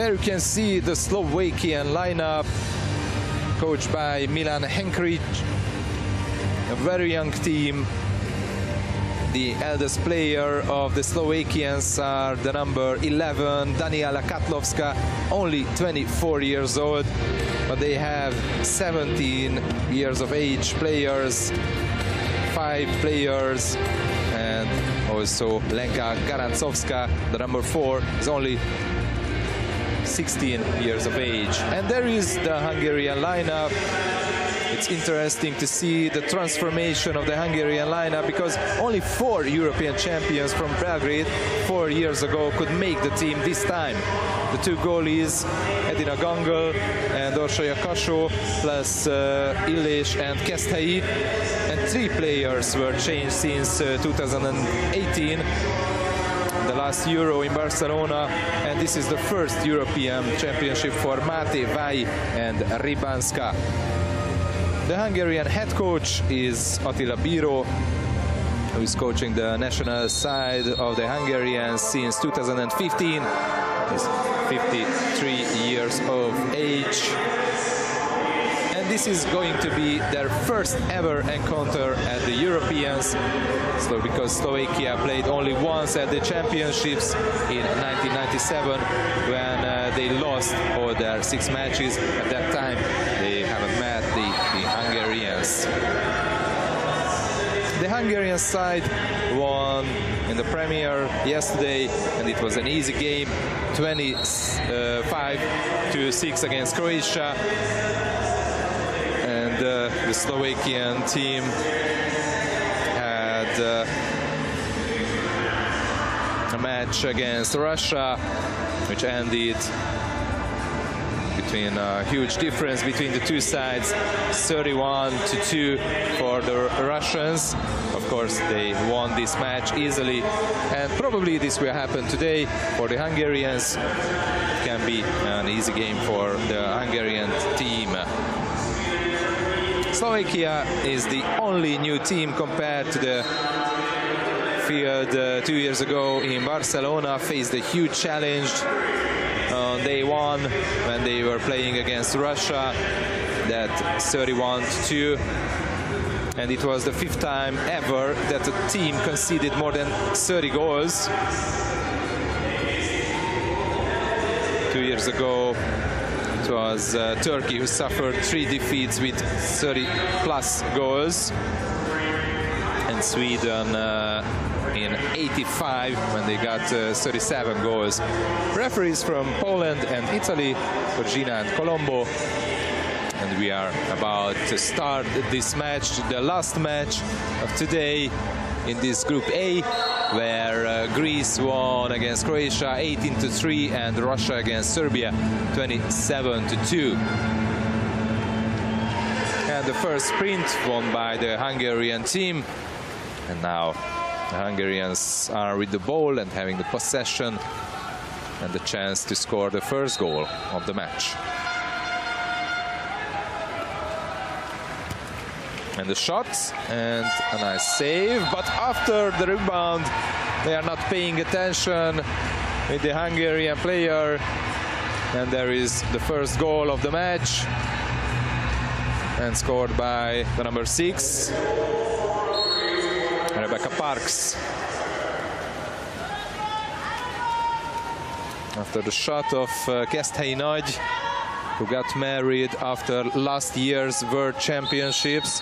There you can see the Slovakian lineup, coached by Milan Henkrić, a very young team. The eldest player of the Slovakians are the number 11, Daniela Katlovska, only 24 years old, but they have 17 years of age players, 5 players, and also Lenka Garancovska, the number 4, is only 16 years of age. And there is the Hungarian lineup. It's interesting to see the transformation of the Hungarian lineup, because only 4 European champions from Belgrade 4 years ago could make the team this time. The 2 goalies, Edina Gangel and Orsolya Kasó, plus Illés and Keszthelyi, and 3 players were changed since 2018. The last Euro in Barcelona, and this is the first European championship for Máté, Vai and Rybanska. The Hungarian head coach is Attila Bíró, who is coaching the national side of the Hungarians since 2015. He's 53 years of age. And this is going to be their first ever encounter at the Europeans. So because Slovakia played only once at the championships in 1997, when they lost all their 6 matches. At that time, they haven't met the Hungarians. The Hungarian side won in the Premier yesterday, and it was an easy game, 25-6 against Croatia. And the Slovakian team had a match against Russia, which ended between a huge difference between the 2 sides, 31-2 for the Russians. Of course, they won this match easily, and probably this will happen today for the Hungarians. It can be an easy game for the Hungarian team. Slovakia is the only new team compared to the field 2 years ago in Barcelona. Faced a huge challenge on day 1 when they were playing against Russia, that 31-2, and it was the 5th time ever that a team conceded more than 30 goals. 2 years ago it was Turkey who suffered 3 defeats with 30+ goals, and Sweden in 85 when they got 37 goals. Referees from Poland and Italy, Virginia and Colombo. And we are about to start this match, the last match of today in this Group A, where Greece won against Croatia 18-3 and Russia against Serbia 27-2. And the first sprint won by the Hungarian team. And now the Hungarians are with the ball and having the possession and the chance to score the first goal of the match. And the shot, and a nice save, but after the rebound they are not paying attention with the Hungarian player, and there is the first goal of the match, and scored by the number 6, Rebecca Parks. After the shot of Keszthelyi Nagy, who got married after last year's World Championships.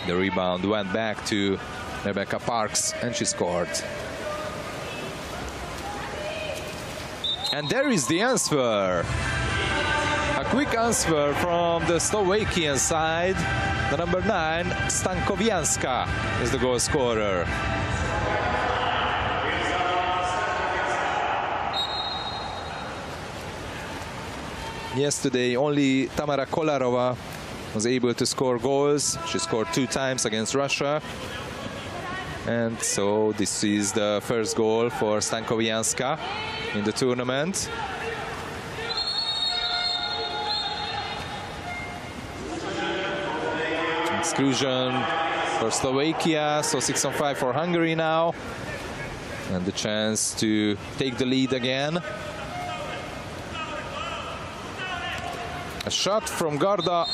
The rebound went back to Rebecca Parks, and she scored. And there is the answer. A quick answer from the Slovakian side. The number 9, Stankovianska, is the goal scorer. Yesterday, only Tamara Kolarova was able to score goals. She scored 2 times against Russia. And so this is the first goal for Stankovianska in the tournament. Exclusion for Slovakia, so 6-on-5 for Hungary now. And the chance to take the lead again. A shot from Garda,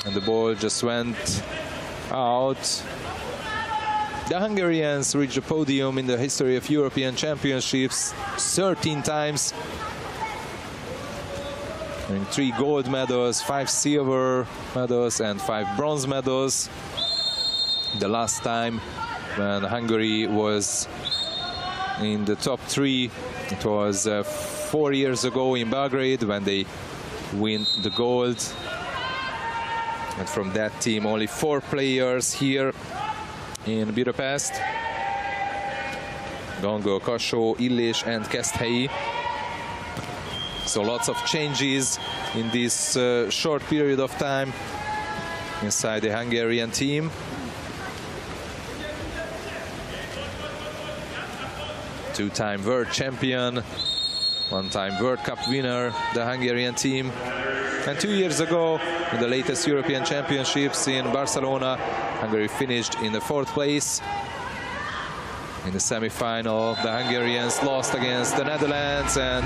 and the ball just went out. The Hungarians reached the podium in the history of European Championships 13 times. And 3 gold medals, 5 silver medals, and 5 bronze medals. The last time when Hungary was in the top 3, it was 4 years ago in Belgrade when they win the gold. And from that team, only 4 players here in Budapest. Gangol, Kassó, Illés and Keszthelyi. So lots of changes in this short period of time inside the Hungarian team. Two-time world champion, one-time World Cup winner, the Hungarian team. And 2 years ago, in the latest European Championships in Barcelona, Hungary finished in the 4th place. In the semi-final, the Hungarians lost against the Netherlands, and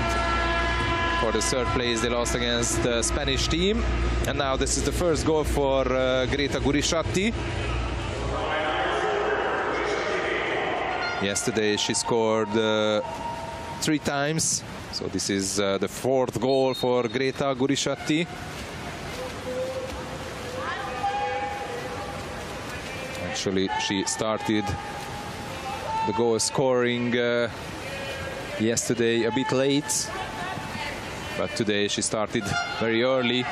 for the 3rd place, they lost against the Spanish team. And now this is the first goal for Greta Gurisatti. Yesterday, she scored 3 times. So this is the 4th goal for Greta Gurisatti. Actually, she started the goal scoring yesterday a bit late, but today she started very early,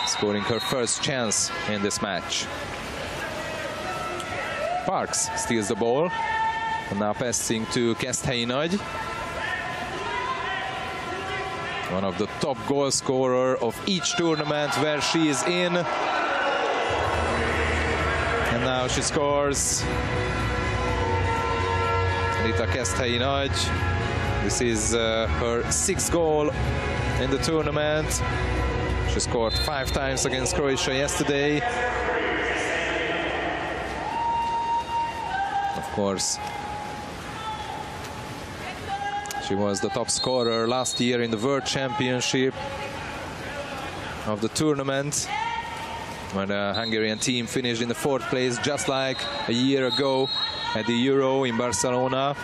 scoring her first chance in this match. Parks steals the ball, and now passing to Keszthelyi Nagy, one of the top goal scorer of each tournament where she is in. And now she scores. Rita Keszthelyi Nagy. This is her 6th goal in the tournament. She scored 5 times against Croatia yesterday. Of course, she was the top scorer last year in the World Championship of the tournament, when the Hungarian team finished in the 4th place, just like a year ago at the Euro in Barcelona.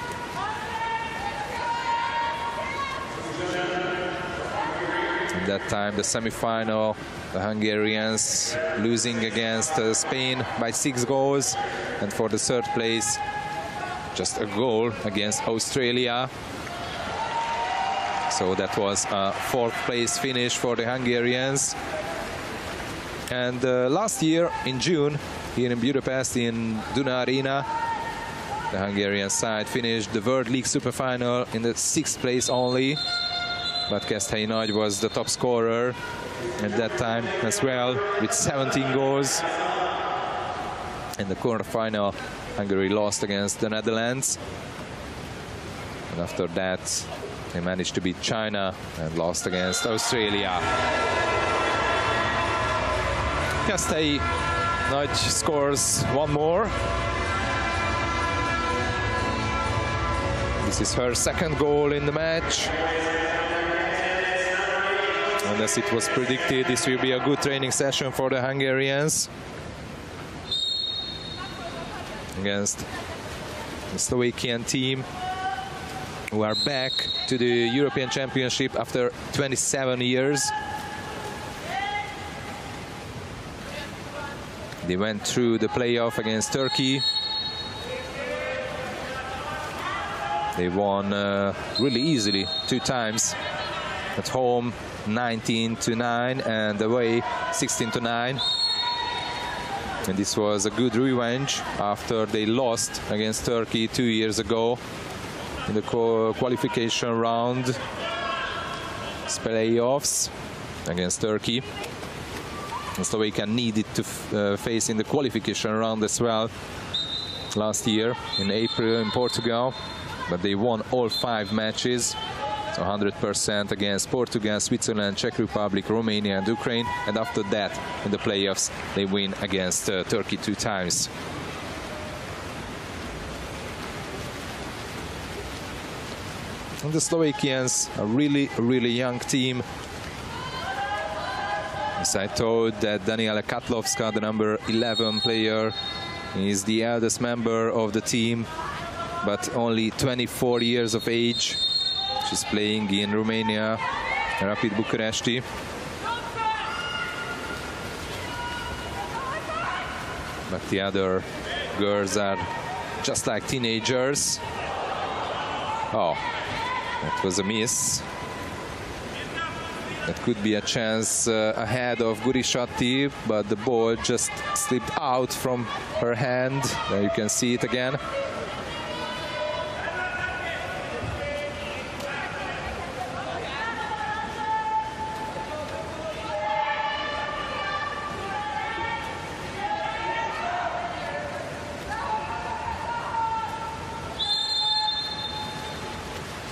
At that time, the semi-final, the Hungarians losing against Spain by 6 goals, and for the 3rd place, just a goal against Australia. So that was a 4th place finish for the Hungarians. And last year in June, here in Budapest in Duna Arena, the Hungarian side finished the World League Super Final in the 6th place only. But Keszthelyi Nagy was the top scorer at that time as well, with 17 goals. In the quarterfinal, Hungary lost against the Netherlands. And after that, they managed to beat China and lost against Australia. Keszthelyi Nagy scores one more. This is her 2nd goal in the match. And as it was predicted, this will be a good training session for the Hungarians against the Slovakian team, who are back to the European Championship after 27 years. They went through the playoff against Turkey. They won really easily 2 times. At home 19-9 and away 16-9. And this was a good revenge after they lost against Turkey 2 years ago in the qualification round playoffs against Turkey. And Slovakia needed to face in the qualification round as well last year in April in Portugal, but they won all 5 matches. So 100% against Portugal, Switzerland, Czech Republic, Romania and Ukraine. And after that, in the playoffs, they win against Turkey 2 times. And the Slovakians, a really young team. As I told that Daniela Katlovska, the number 11 player, is the eldest member of the team, but only 24 years of age. She's playing in Romania, Rapid Bucuresti. But the other girls are just like teenagers. Oh, that was a miss. That could be a chance ahead of Gurishati, but the ball just slipped out from her hand. There you can see it again.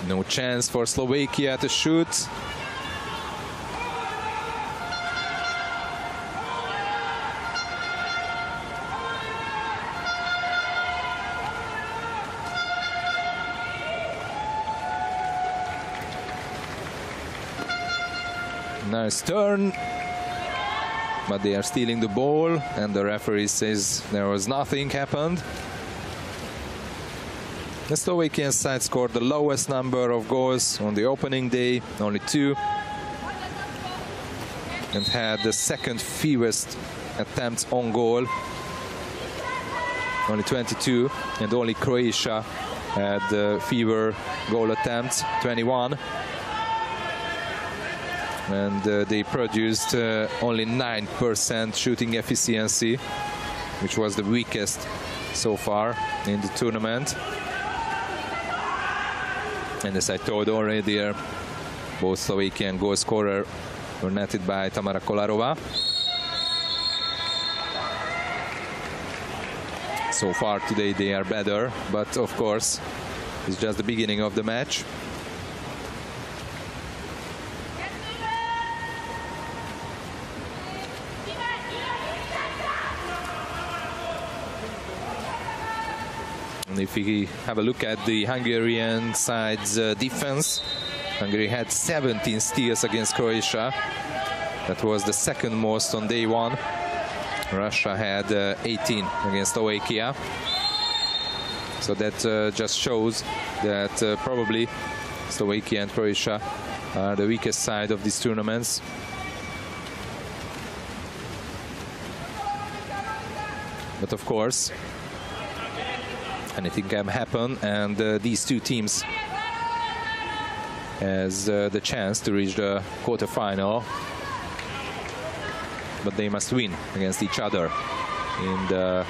No chance for Slovakia to shoot. Nice turn, but they are stealing the ball, and the referee says there was nothing happened. The Slovakian side scored the lowest number of goals on the opening day, only 2, and had the second fewest attempts on goal, only 22, and only Croatia had fewer goal attempts, 21. And they produced only 9% shooting efficiency, which was the weakest so far in the tournament. And as I told already, both Slovakian goal scorers were netted by Tamara Kolarova. So far today they are better, but of course it's just the beginning of the match. And if we have a look at the Hungarian side's defense, Hungary had 17 steals against Croatia. That was the second most on day one. Russia had 18 against Slovakia. So that just shows that probably Slovakia and Croatia are the weakest side of these tournaments. But of course, anything can happen, and these two teams has the chance to reach the quarterfinal, but they must win against each other in the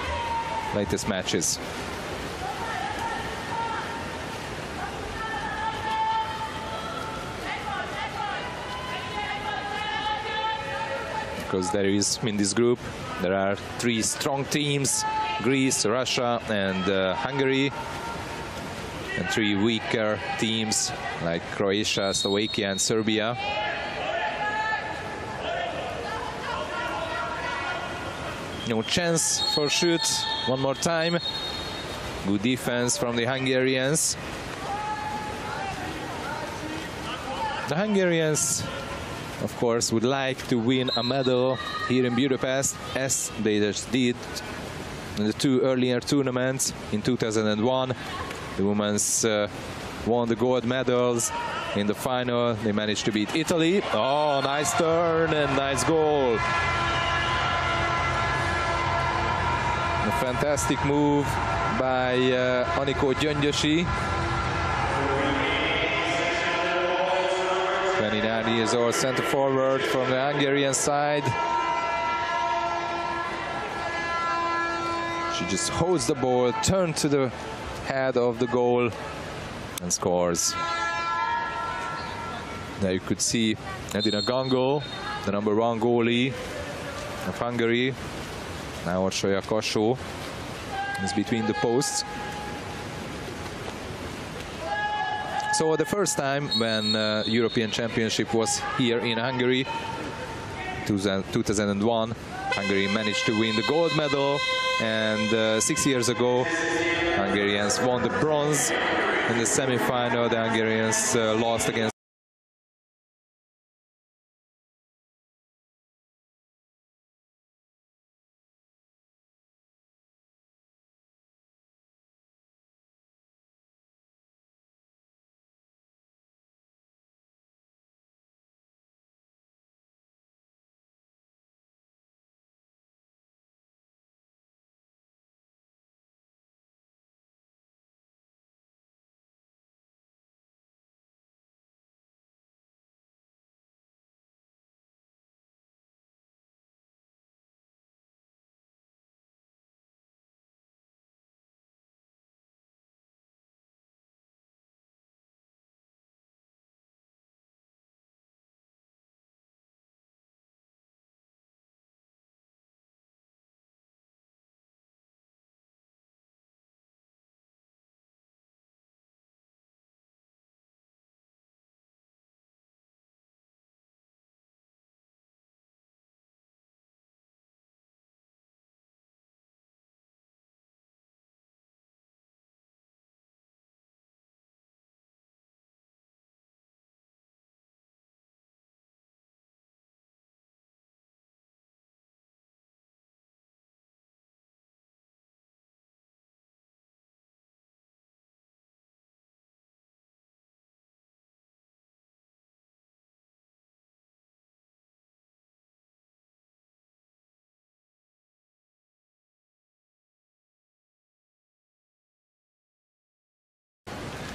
latest matches. Because there is, in this group, there are 3 strong teams: Greece, Russia, and Hungary, and 3 weaker teams like Croatia, Slovakia, and Serbia. No chance for shoot. One more time. Good defense from the Hungarians. The Hungarians, of course, would like to win a medal here in Budapest, as they just did in the 2 earlier tournaments. In 2001, the women's won the gold medals. In the final, they managed to beat Italy. Oh, nice turn and nice goal. A fantastic move by Anikó Gyöngyösi. 29 years old center forward from the Hungarian side. She just holds the ball, turns to the head of the goal, and scores. Now you could see Edina Gangol, the number 1 goalie of Hungary. Now Orsolya Kassó is between the posts. So the first time when European Championship was here in Hungary, 2001, Hungary managed to win the gold medal, and 6 years ago Hungarians won the bronze In the semi-final, the Hungarians lost against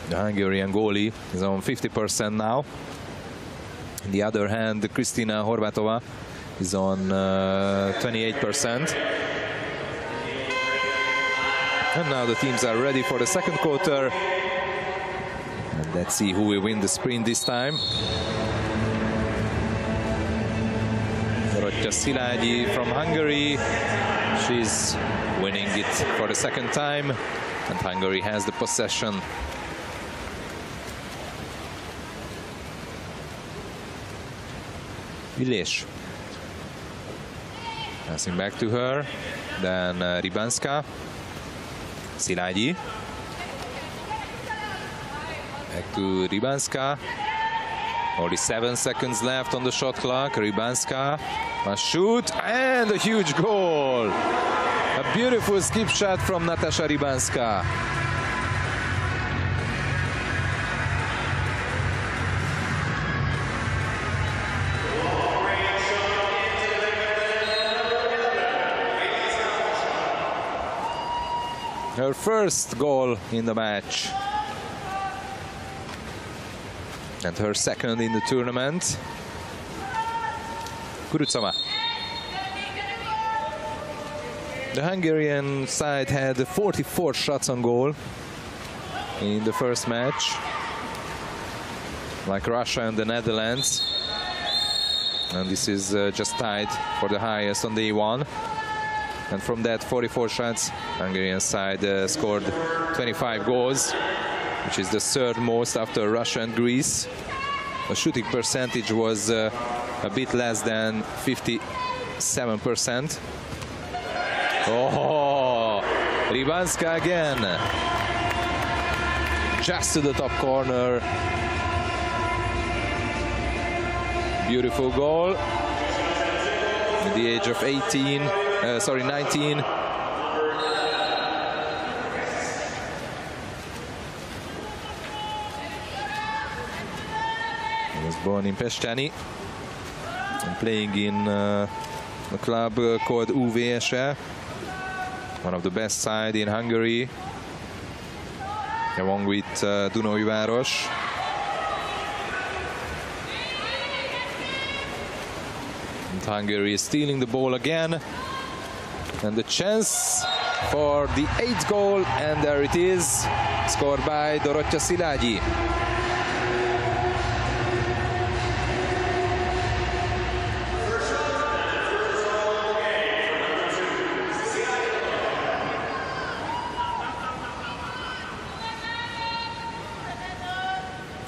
the Hungarian goalie is on 50% now. On the other hand, Kristina Horvátova is on 28%. And now the teams are ready for the second quarter. And let's see who will win the sprint this time. Dorottya Szilágyi from Hungary. She's winning it for the second time. And Hungary has the possession. Vilés. Passing back to her. Then Rybanska. Szilágyi. Back to Rybanska. Only 7 seconds left on the shot clock. Rybanska must shoot. And a huge goal. A beautiful skip shot from Natasha Rybanska. Her first goal in the match. And her second in the tournament. Kurucova. The Hungarian side had 44 shots on goal in the first match, like Russia and the Netherlands. And this is just tied for the highest on day one. And from that 44 shots, Hungarian side scored 25 goals, which is the third most after Russia and Greece. The shooting percentage was a bit less than 57%. Oh, Rybanska again. Just to the top corner. Beautiful goal. At the age of 19. He was born in Pestany and playing in a club called UVSE, one of the best side in Hungary, along with Dunói Város. And Hungary is stealing the ball again. And the chance for the 8th goal, and there it is, scored by Dorottya Szilágyi.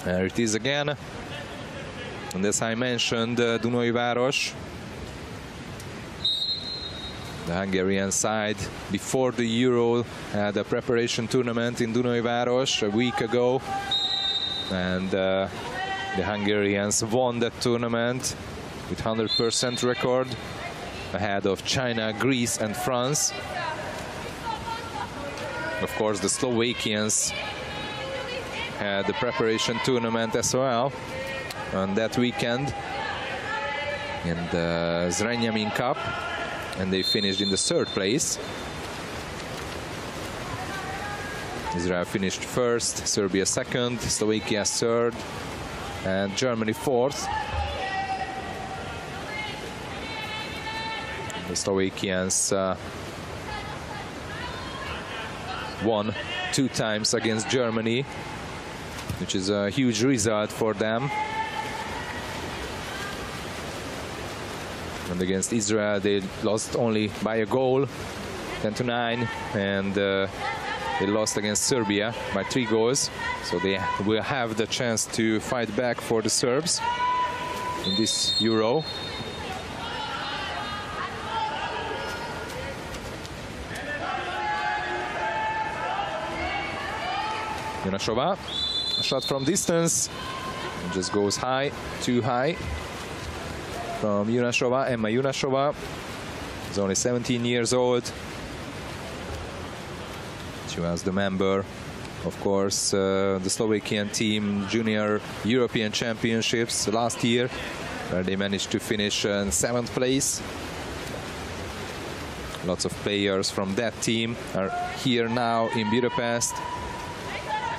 There it is again. And as I mentioned, Dunói Város The Hungarian side, before the Euro, had a preparation tournament in Dunajváros a week ago, and the Hungarians won that tournament with 100% record, ahead of China, Greece and France. Of course, the Slovakians had the preparation tournament as well on that weekend in the Zrenjanin Cup, and they finished in the 3rd place. Israel finished 1st, Serbia 2nd, Slovakia 3rd, and Germany 4th. The Slovakians won 2 times against Germany, which is a huge result for them. And against Israel, they lost only by a goal, 10-9, and they lost against Serbia by 3 goals. So they will have the chance to fight back for the Serbs in this Euro. Junashova, a shot from distance, it just goes high, too high. From Junashova, Emma Junashova, is only 17 years old. She was the member, of course, the Slovakian team Junior European Championships last year, where they managed to finish in 7th place. Lots of players from that team are here now in Budapest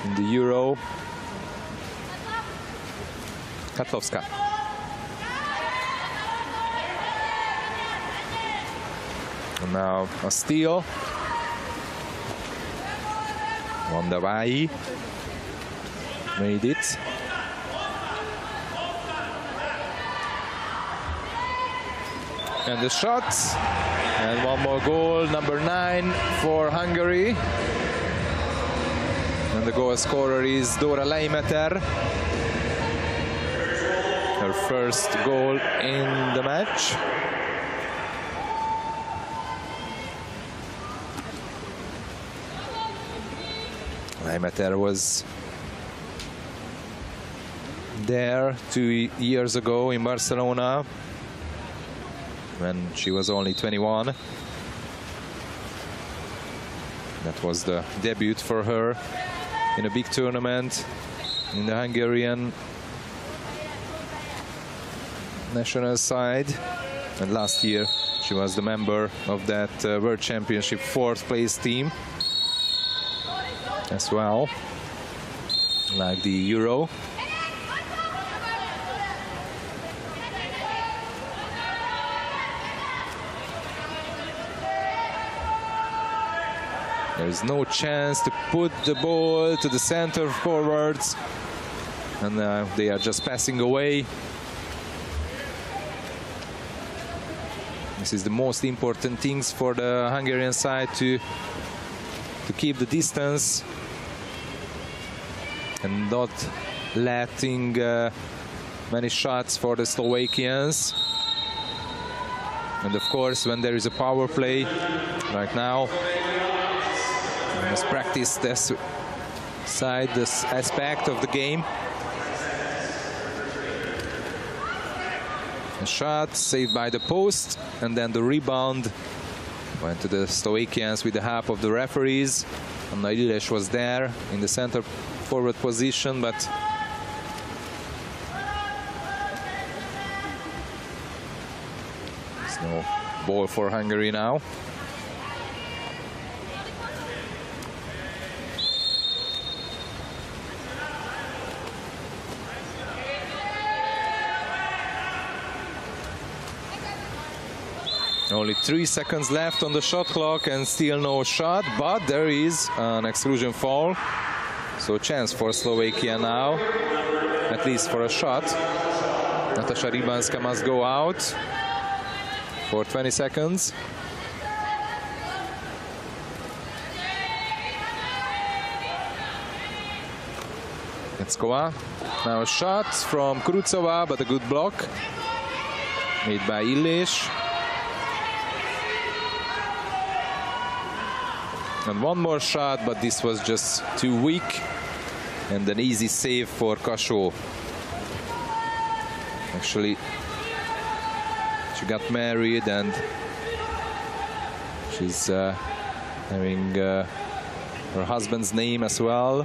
in the Euro. Katlovska. And now a steal. Vandavai made it. And the shot. And one more goal, number 9 for Hungary. And the goal scorer is Dóra Leimeter. Her first goal in the match. Leimeter was there 2 years ago in Barcelona when she was only 21. That was the debut for her in a big tournament in the Hungarian national side. And last year she was the member of that World Championship 4th place team as well, like the Euro. There is no chance to put the ball to the center forwards, and they are just passing away. This is the most important things for the Hungarian side, to keep the distance and not letting many shots for the Slovakians. And of course, when there is a power play like now, we must practice this side, this aspect of the game. A shot saved by the post, and then the rebound went to the Slovakians with the help of the referees. And Illes was there in the center forward position, but there's no ball for Hungary now. Only 3 seconds left on the shot clock and still no shot, but there is an exclusion foul. So chance for Slovakia now, at least for a shot. Natasha Rybanska must go out for 20 seconds. Letskova. Now a shot from Kurucova, but a good block made by Illes. And one more shot, but this was just too weak. And an easy save for Kassó. Actually, she got married and she's having her husband's name as well.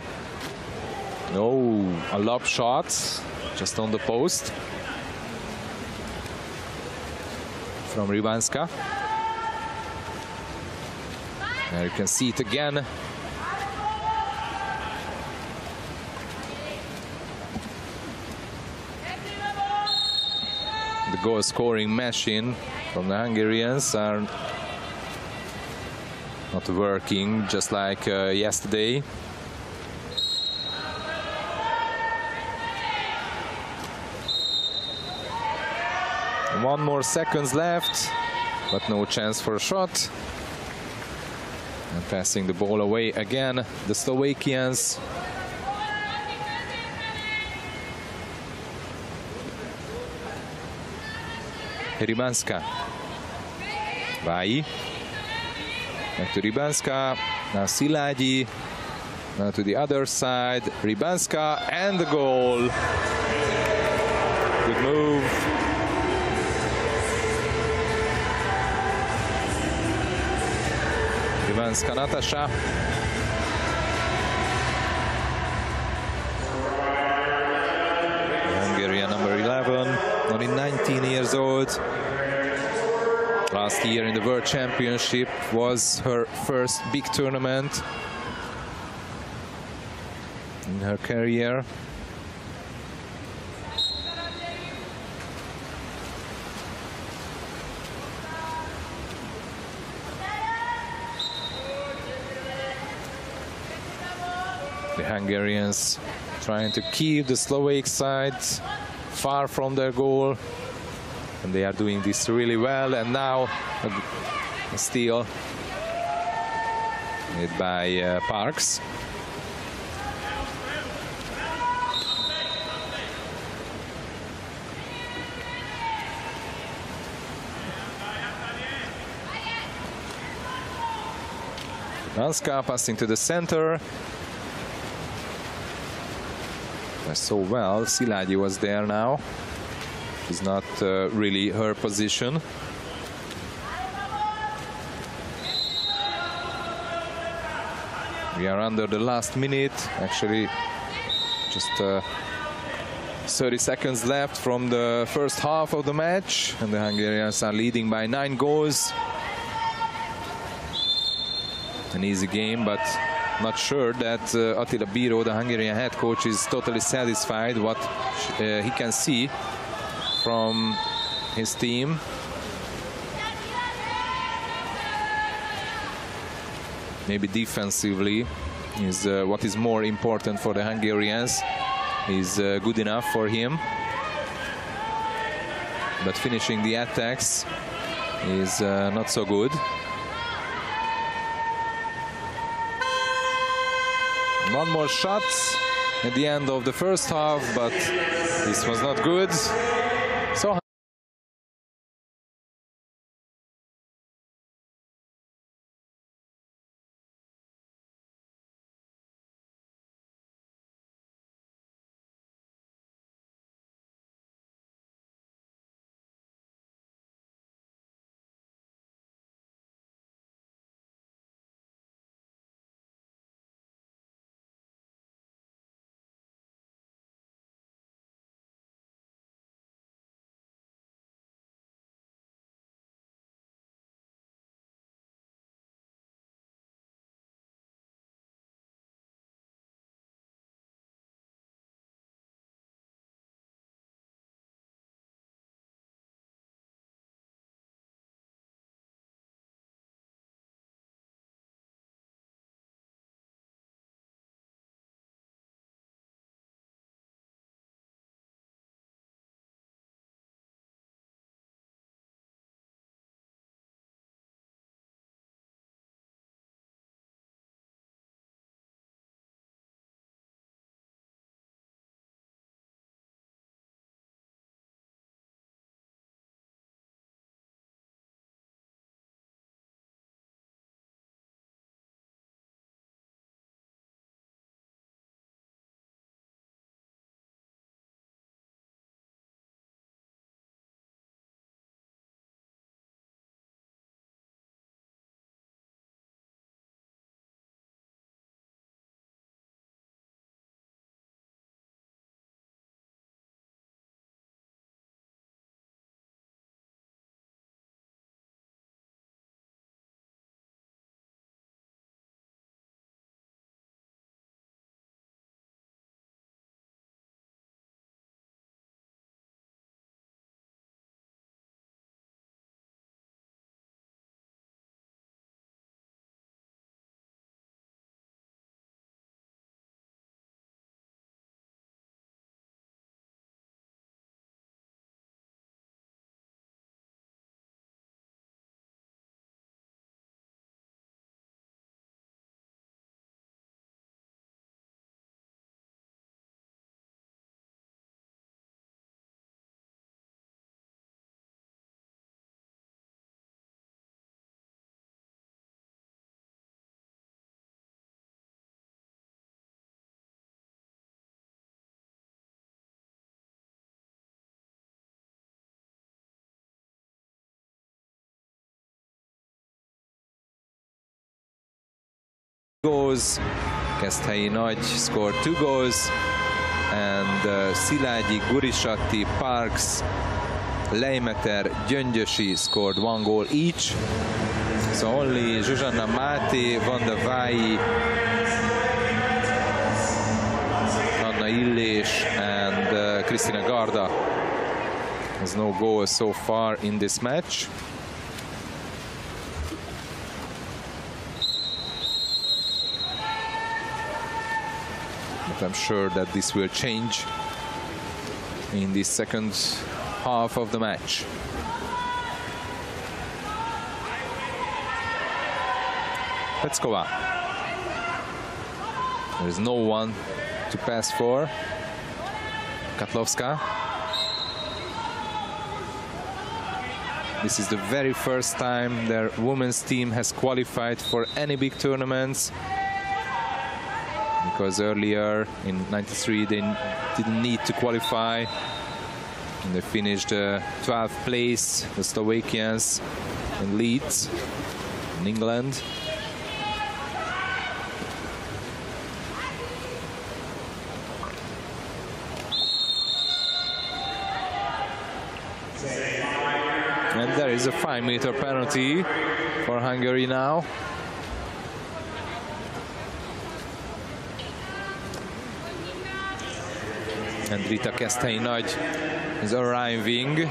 Oh, a lob shot just on the post from Rybanska. There you can see it again. The goal scoring machine from the Hungarians are not working, just like yesterday. One more seconds left, but no chance for a shot. And passing the ball away again, the Slovakians. Rybanska. Váji. Back to Rybanska. Now Szilágyi. Now to the other side. Rybanska and the goal. Good move. Rybanska Natasha. Hungarian number 11. Only 19 years old. Last year in the World Championship was her first big tournament in her career. The Hungarians trying to keep the Slovak side far from their goal, and they are doing this really well. And now a steal made by Parks. Rybanska passing to the center. So well, Szilágyi was there now. It's not really her position. We are under the last minute. Actually, just 30 seconds left from the first half of the match, and the Hungarians are leading by 9 goals. An easy game, but not sure that Attila Bíró, the Hungarian head coach, is totally satisfied what he can see from his team. Maybe defensively is what is more important for the Hungarians, is good enough for him. But finishing the attacks is not so good. One more shot at the end of the first half, but this was not good. So goals. Keszthelyi Nagy scored 2 goals, and Szilágyi, Gurisatti, Parks, Leimeter, Gyöngyösi scored 1 goal each. So only Zsuzsanna Máté, Vanda Vályi, Anna Illés, and Krisztina Garda has no goals so far in this match. But I'm sure that this will change in the second half of the match. Peckova. There is no one to pass for. Katlovska. This is the very first time their women's team has qualified for any big tournaments, because earlier in '93 they didn't need to qualify, and they finished 12th place, the Slovakians, in Leeds in England. And there is a 5-meter penalty for Hungary now. And Rita Keszthelyi Nagy is arriving.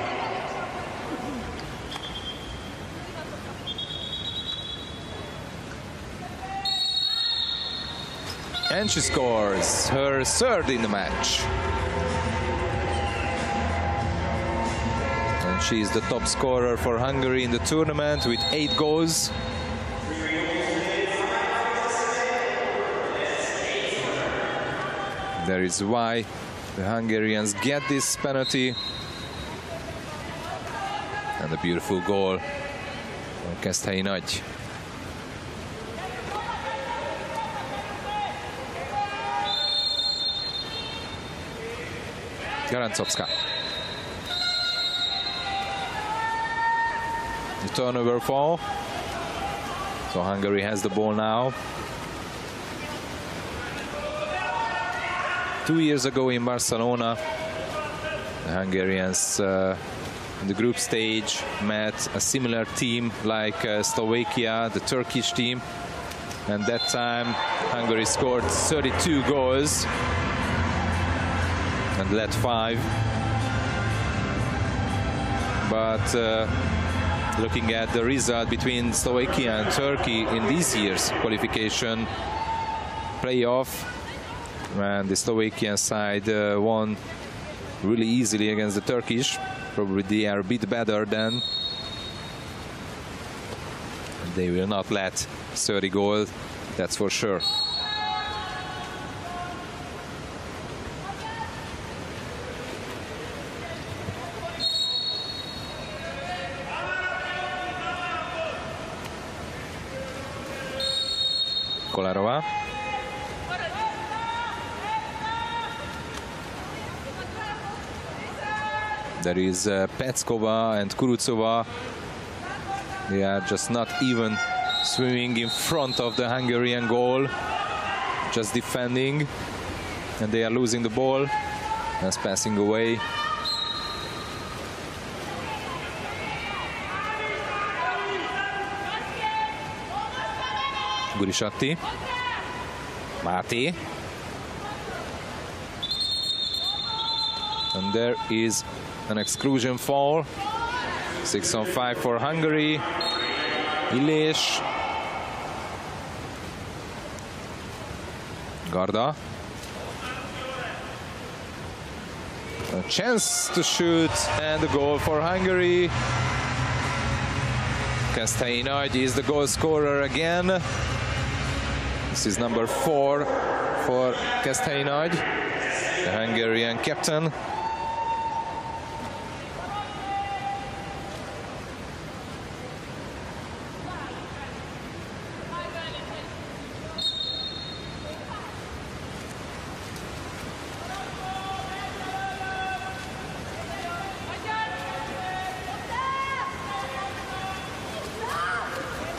And she scores her 3rd in the match. And she is the top scorer for Hungary in the tournament with 8 goals. That is why the Hungarians get this penalty. And a beautiful goal from Keszthelyi Nagy. Garancovska. The turnover fall. So Hungary has the ball now. 2 years ago in Barcelona, the Hungarians in the group stage met a similar team like Slovakia, the Turkish team, and that time Hungary scored 32 goals and led 5. But looking at the result between Slovakia and Turkey in this year's qualification playoff, and the Slovakian side won really easily against the Turkish. Probably they are a bit better than. They will not let 30 goals, that's for sure. Kolarova. There is Peckova and Kurucova. They are just not even swimming in front of the Hungarian goal, just defending, and they are losing the ball. That's passing away. Gurisatti. Máté. And there is an exclusion foul. 6-on-5 for Hungary. Illés. Garda. A chance to shoot, and a goal for Hungary. Keszthelyi Nagy is the goal scorer again. This is number 4 for Keszthelyi Nagy, the Hungarian captain.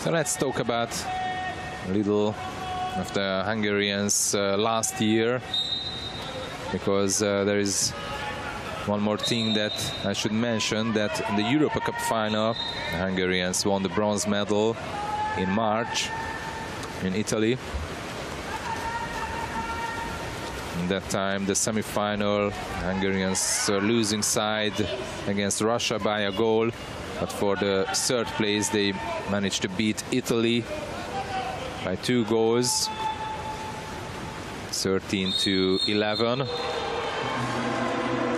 So let's talk about a little of the Hungarians last year, because there is one more thing that I should mention, that in the Europa Cup final, the Hungarians won the bronze medal in March in Italy. In that time, the semi-final, Hungarians losing side against Russia by a goal, but for the third place they managed to beat Italy by 2 goals, 13-11.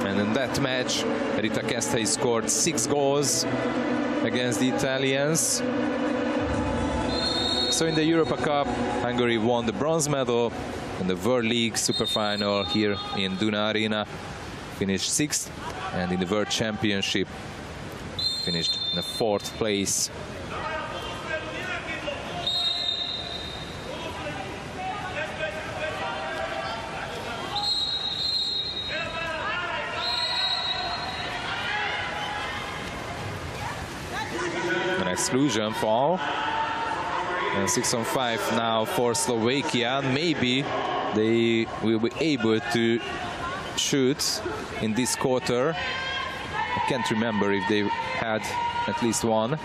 And in that match, Rita Keszthely scored 6 goals against the Italians. So in the Europa Cup, Hungary won the bronze medal. In the World League Super Final here in Duna Arena, finished 6th, and in the World Championship finished in the 4th place. An exclusion foul. And 6-on-5 now for Slovakia. Maybe they will be able to shoot in this quarter. I can't remember if they had at least one.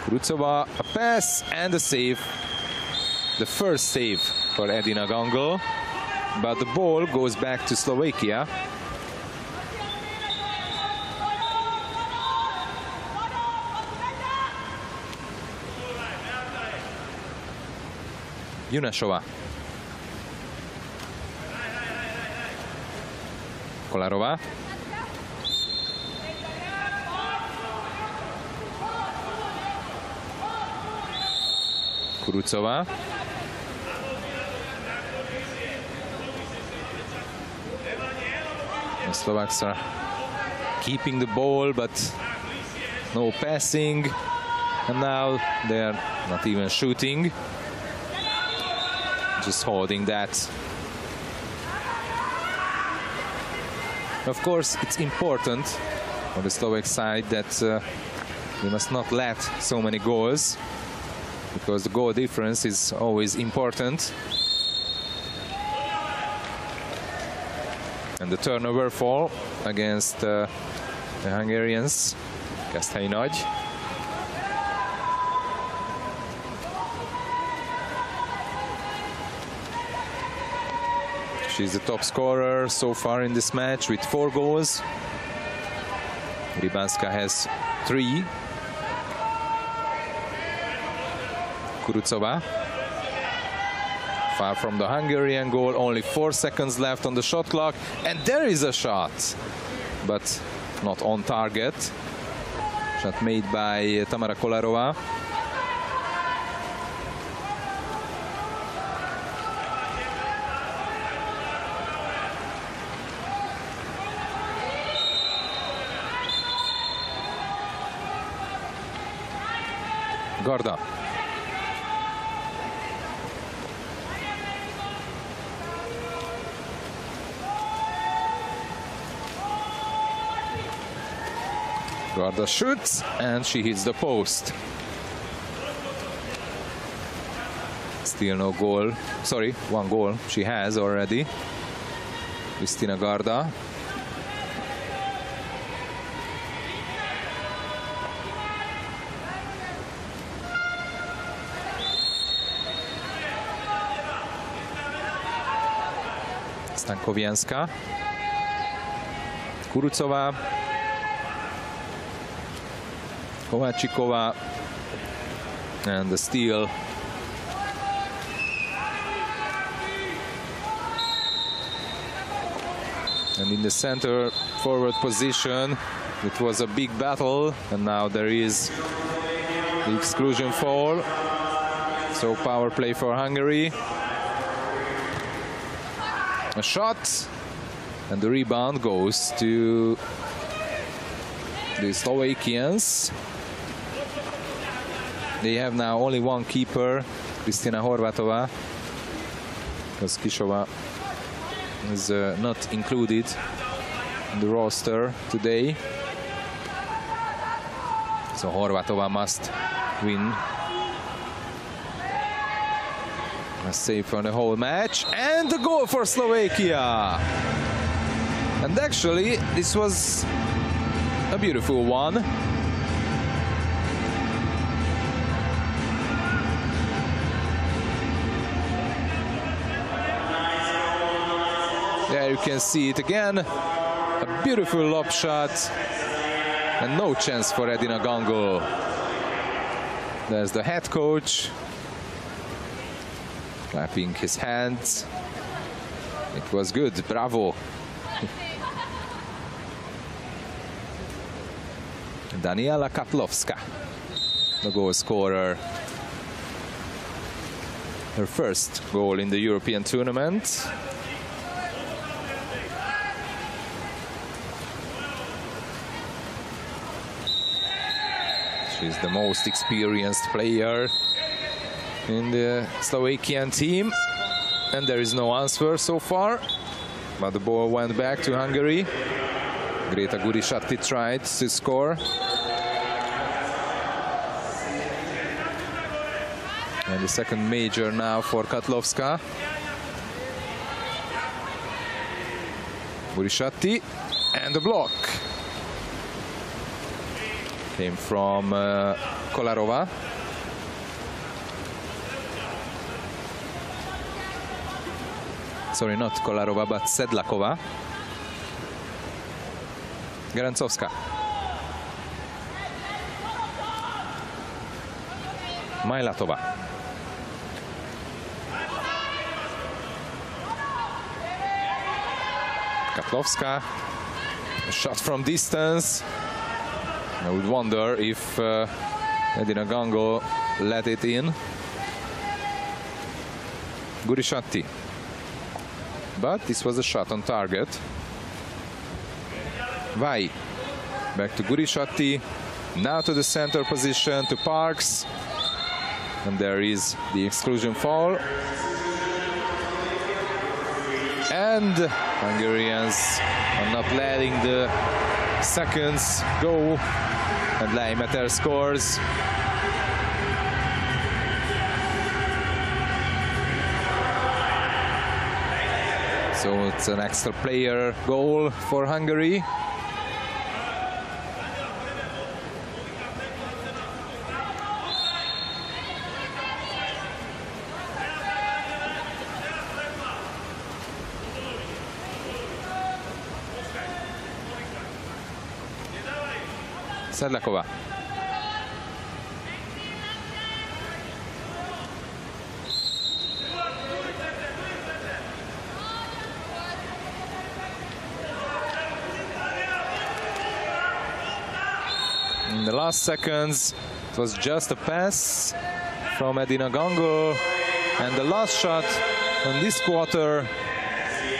Kurucova, a pass and a save. The first save for Edina Gangl. But the ball goes back to Slovakia. Junashova. Kolarova. Kurucova. The Slovaks are keeping the ball, but no passing. And now they are not even shooting. Just holding that. Of course, it's important on the Slovak side that we must not let so many goals, because the goal difference is always important. And the turnover fall against the Hungarians. Keszthely Nagy. She's the top scorer so far in this match with 4 goals. Rybanska has 3. Kurucova. Far from the Hungarian goal, only 4 seconds left on the shot clock. And there is a shot, but not on target. Shot made by Tamara Kolarova. Garda. Garda shoots and she hits the post. Still no goal. Sorry, 1 goal she has already. Kristina Garda. Stankowianska. Kurucova. Kovácsikova. And the steal. And in the center forward position, it was a big battle, and now there is the exclusion foul. So power play for Hungary. A shot, and the rebound goes to the Slovakians. They have now only 1 keeper, Kristina Horvátova, because Kishova is not included in the roster today. So Horvátova must win A save for the whole match, and the goal for Slovakia. And actually, this was a beautiful one. There you can see it again. A beautiful lob shot. And no chance for Edina Gangol. There's the head coach. Clapping his hands. It was good. Bravo. Daniela Katlovska, the goal scorer. Her first goal in the European tournament. She's the most experienced player in the Slovakian team. And there is no answer so far. But the ball went back to Hungary. Greta Gurisatti tried to score. And the second major now for Katlovska. Gurisatti, and the block came from Kolarova. Sorry, not Kolarova, but Sedlakova. Garancovska. Majlatova. Katlovska. A shot from distance. I would wonder if Edina Gangol let it in. Gurisatti. But this was a shot on target. Vai. Back to Gurisatti. Now to the center position, to Parks. And there is the exclusion foul. And Hungarians are not letting the seconds go. And Leimeter scores. So it's an extra player goal for Hungary. Sedlakova. In the last seconds, it was just a pass from Edina Gangol, and the last shot on this quarter,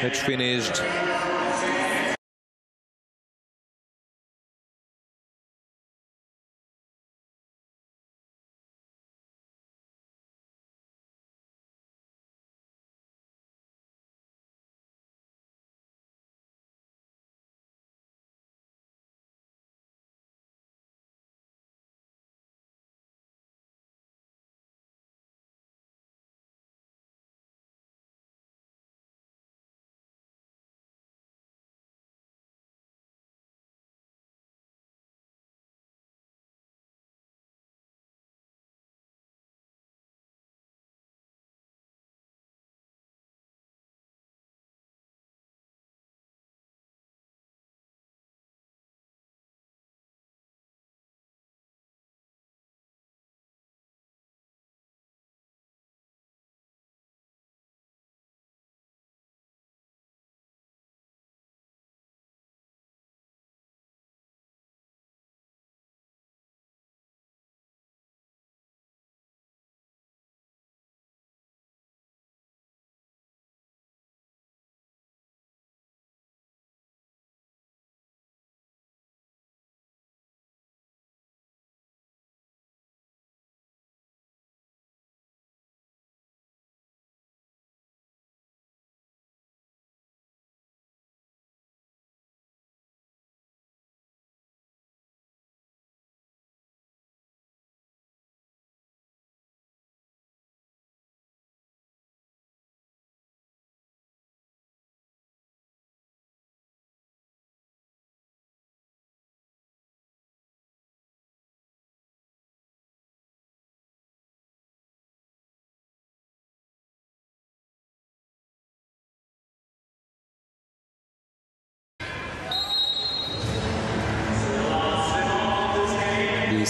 which finished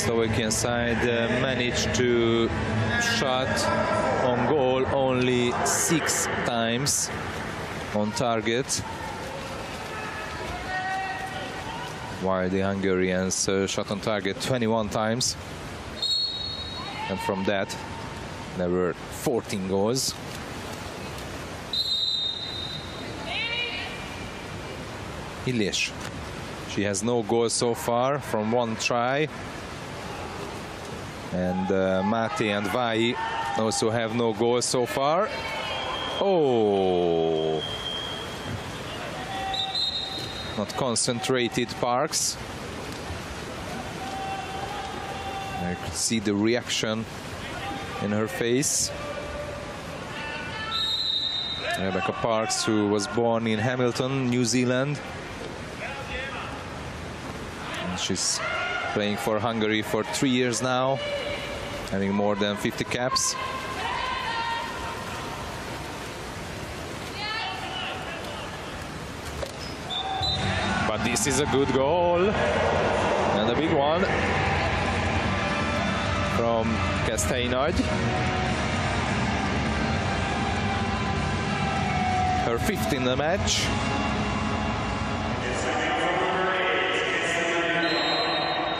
Slovakian side managed to shot on goal only 6 times on target, while the Hungarians shot on target 21 times, and from that there were 14 goals. Ilish. She has no goal so far from 1 try. And Mate and Vai also have no goal so far. Oh! Not concentrated, Parks. I could see the reaction in her face. Rebecca Parks, who was born in Hamilton, New Zealand. And she's playing for Hungary for 3 years now, having more than 50 caps. But this is a good goal, and a big one from Keszthely-Nagy. Her 5th in the match.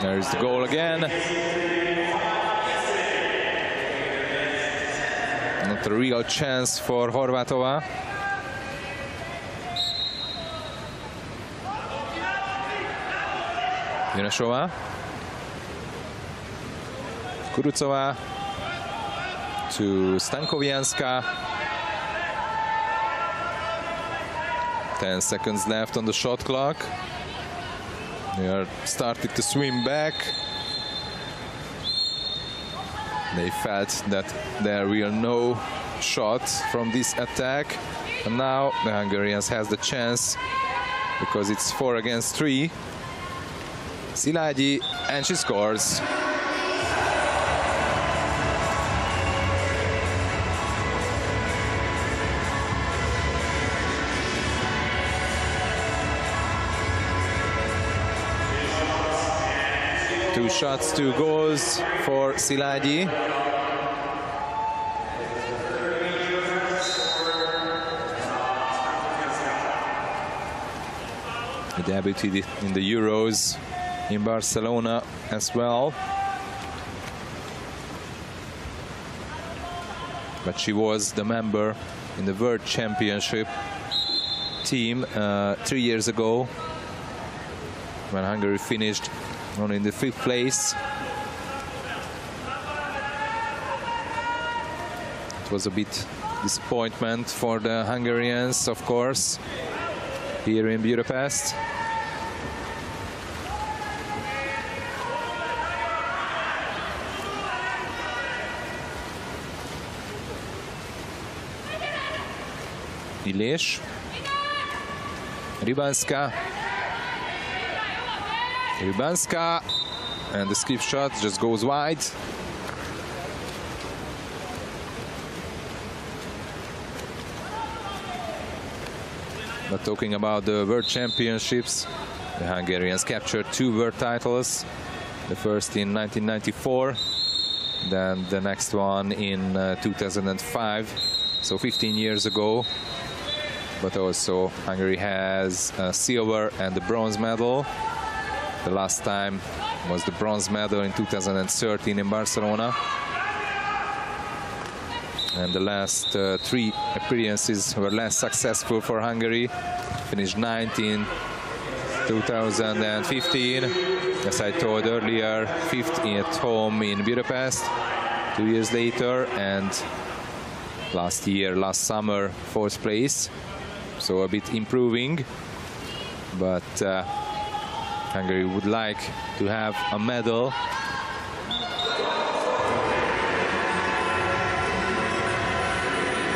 There's the goal again. Not a real chance for Horvátova. Junesová. Kurucová to Stankovianska. 10 seconds left on the shot clock. They are starting to swim back. They felt that there were no shots from this attack. And now the Hungarians has the chance, because it's 4 against 3. Szilágyi, and she scores. Two shots, 2 goals for Szilágyi. He debuted in the Euros in Barcelona as well. But she was the member in the World Championship team 3 years ago, when Hungary finished only in the 5th place. It was a bit disappointment for the Hungarians, of course, here in Budapest. Ilish, Rybanska, and the skip shot just goes wide. But talking about the World Championships, the Hungarians captured 2 world titles. The first in 1994, then the next one in 2005, so 15 years ago. But also Hungary has a silver and the bronze medal. The last time was the bronze medal in 2013 in Barcelona. And the last 3 appearances were less successful for Hungary. Finished 9th in 2015, as I told earlier, 5th at home in Budapest 2 years later, and last summer, 4th place. So a bit improving, but Hungary would like to have a medal.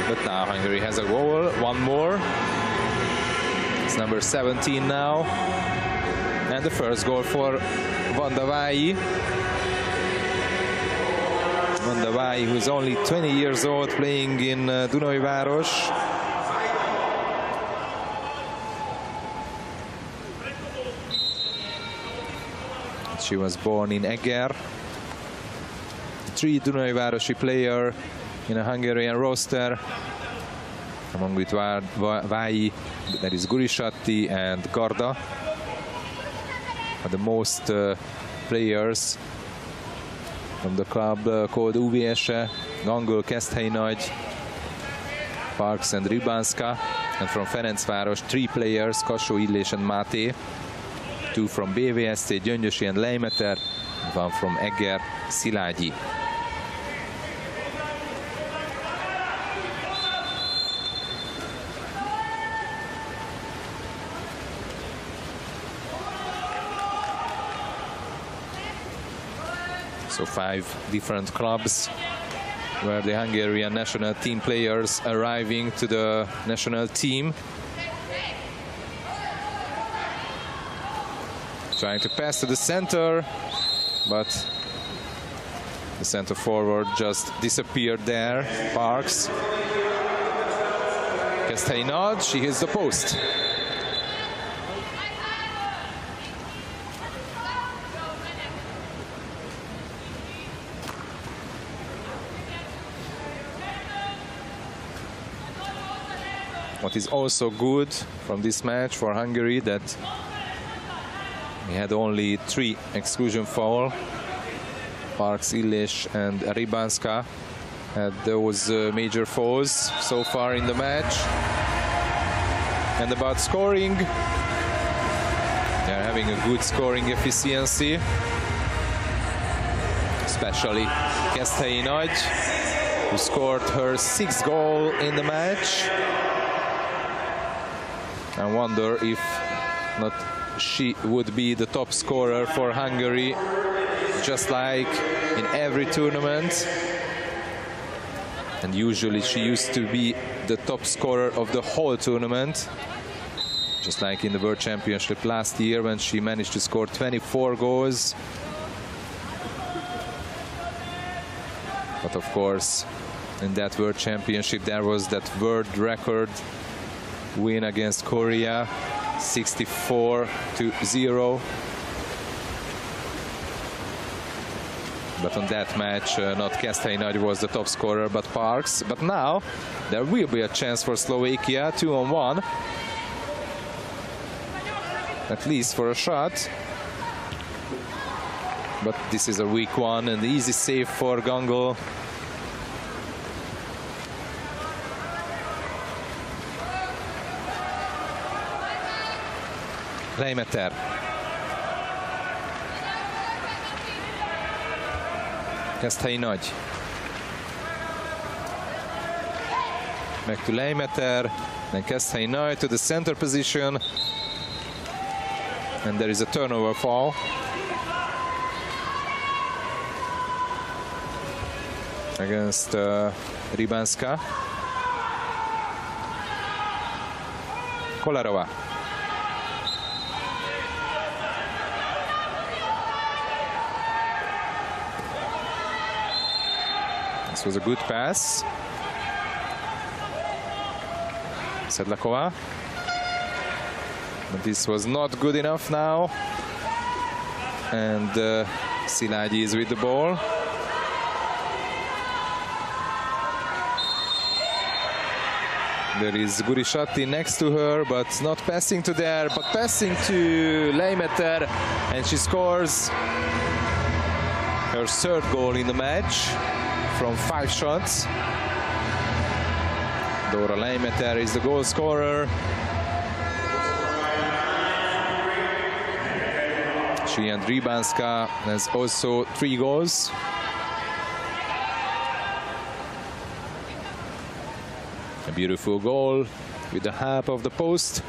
But now Hungary has a goal, 1 more. It's number 17 now. And the first goal for Vanda Vai. Vanda Vai, who is only 20 years old, playing in Dunajváros. She was born in Eger. 3 Dunajvárosi player in a Hungarian roster. Among with Vai, there is Gurisatti and Garda. Are the most players from the club called UVS, Gangol, Keszthelyi Nagy, Parks and Rybanska. And from Ferencváros, 3 players, Kassó, Illés and Máté. 2 from BVSC, Gyöngyösi and Leimeter. 1 from Eger, Szilágyi. So 5 different clubs where the Hungarian national team players arriving to the national team. Trying to pass to the center, but the center forward just disappeared there. Parks. Keszthelyi Nagy, she hits the post. What is also good from this match for Hungary, that we had only 3 exclusion foul. Parks, Illés and Rybanska had those major fouls so far in the match. And about scoring, they're having a good scoring efficiency, especially Keszthelyi Nagy, who scored her 6th goal in the match. I wonder if not she would be the top scorer for Hungary, just like in every tournament. And usually she used to be the top scorer of the whole tournament, just like in the World Championship last year when she managed to score 24 goals. But of course, in that World Championship there was that world record win against Korea, 64-0. But on that match, not Keszthelyi Nagy was the top scorer, but Parks. But now there will be a chance for Slovakia, 2-on-1, at least for a shot. But this is a weak one, and the easy save for Gangol. Leimeter. Keszthelyi Nagy. Back to Leimeter. Then Keszthelyi Nagy to the center position. And there is a turnover foul. Against Rybanska. Kolarova. This was a good pass. Sedlakova. But this was not good enough now. And Szilágyi is with the ball. There is Gurisatti next to her, but not passing to there, but passing to Leimeter, and she scores her 3rd goal in the match from 5 shots. Dora Leimeter is the goal scorer. She and Rybanska has also 3 goals. A beautiful goal with the half of the post.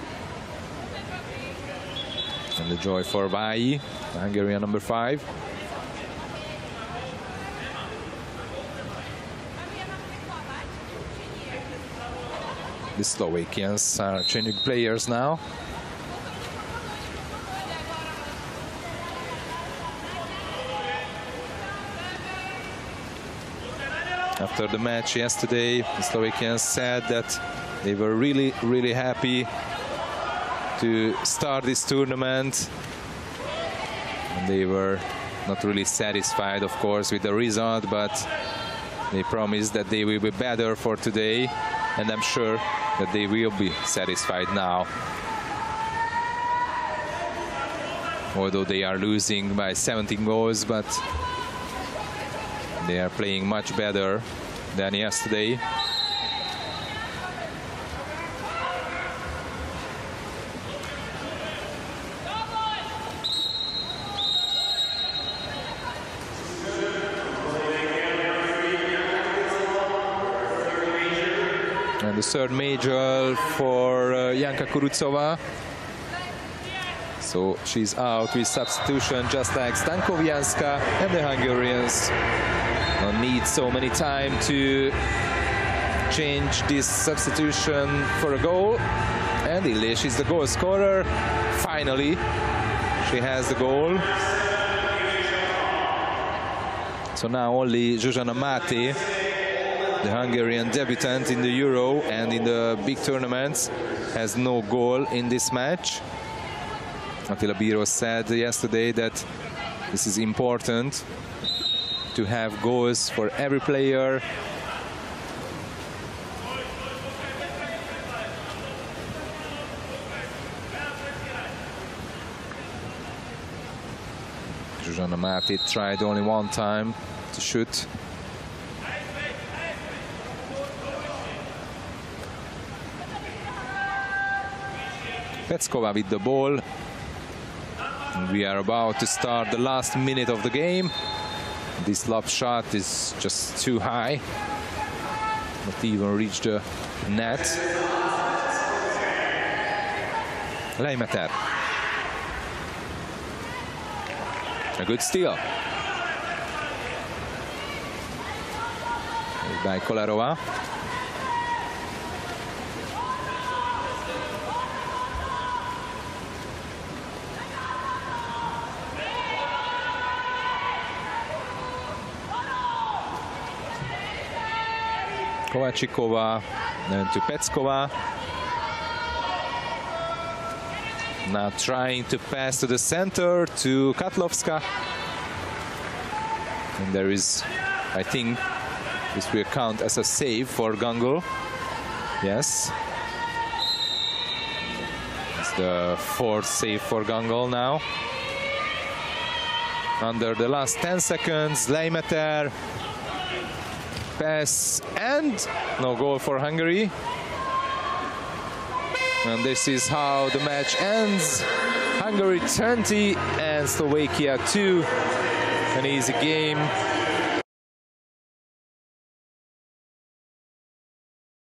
And the joy for Vai, the Hungarian number 5. The Slovakians are changing players now. After the match yesterday, the Slovakians said that they were really, really happy to start this tournament. And They were not really satisfied, of course, with the result, but they promised that they will be better for today, and I'm sure that they will be satisfied now. Although they are losing by 17 goals, but they are playing much better than yesterday. And the third major for Janka Kurucova. So she's out with substitution, just like Stankovianska, and the Hungarians don't need so many time to change this substitution for a goal. And Illich is the goal scorer. Finally, she has the goal. So now only Zsuzsana Máté, the Hungarian debutant in the Euro and in the big tournaments, has no goal in this match. Attila Bíró said yesterday that this is important to have goals for every player. Zsuzsana Máté tried only one time to shoot. Peckova with the ball. And we are about to start the last minute of the game. This lob shot is just too high. Not even reach the net. Leimeter. A good steal. By Kolarova. Kovácsikova, then to Peckova. Now trying to pass to the center to Katlovska. And there is, I think, this will count as a save for Gangul. Yes. It's the fourth save for Gangul now. Under the last 10 seconds, Leimeter. Pass and no goal for Hungary. And this is how the match ends. Hungary 20 and Slovakia 2. An easy game.